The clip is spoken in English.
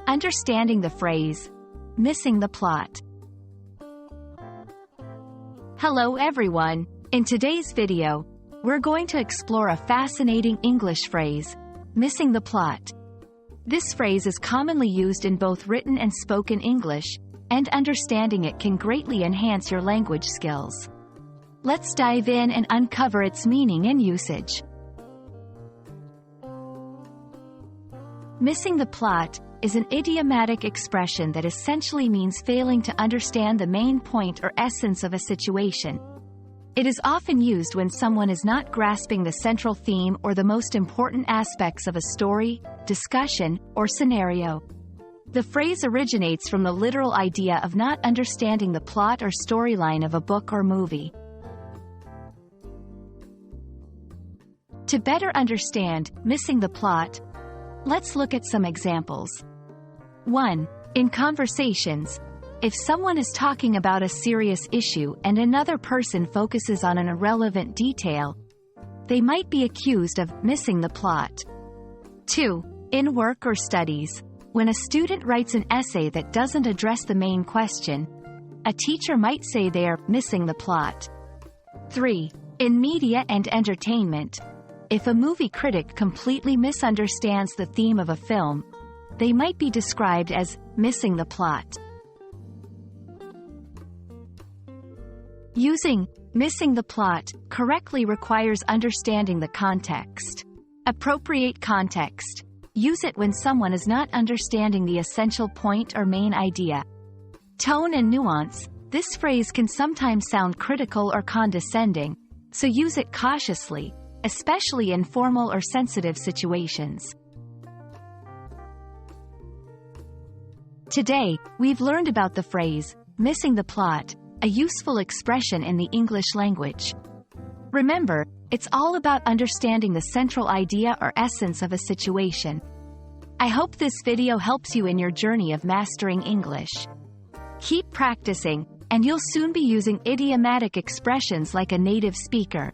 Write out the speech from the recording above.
Understanding the phrase, missing the plot. Hello everyone. In today's video, we're going to explore a fascinating English phrase, missing the plot. This phrase is commonly used in both written and spoken English, and understanding it can greatly enhance your language skills. Let's dive in and uncover its meaning and usage. Missing the plot is an idiomatic expression that essentially means failing to understand the main point or essence of a situation. It is often used when someone is not grasping the central theme or the most important aspects of a story, discussion, or scenario. The phrase originates from the literal idea of not understanding the plot or storyline of a book or movie. To better understand missing the plot, let's look at some examples. 1. In conversations, if someone is talking about a serious issue and another person focuses on an irrelevant detail, they might be accused of missing the plot. 2. In work or studies, when a student writes an essay that doesn't address the main question, a teacher might say they are missing the plot. 3. In media and entertainment, if a movie critic completely misunderstands the theme of a film, they might be described as missing the plot. Using missing the plot correctly requires understanding the context. Appropriate context. Use it when someone is not understanding the essential point or main idea. Tone and nuance. This phrase can sometimes sound critical or condescending, so use it cautiously, especially in formal or sensitive situations. Today, we've learned about the phrase, missing the plot, a useful expression in the English language. Remember, it's all about understanding the central idea or essence of a situation. I hope this video helps you in your journey of mastering English. Keep practicing, and you'll soon be using idiomatic expressions like a native speaker.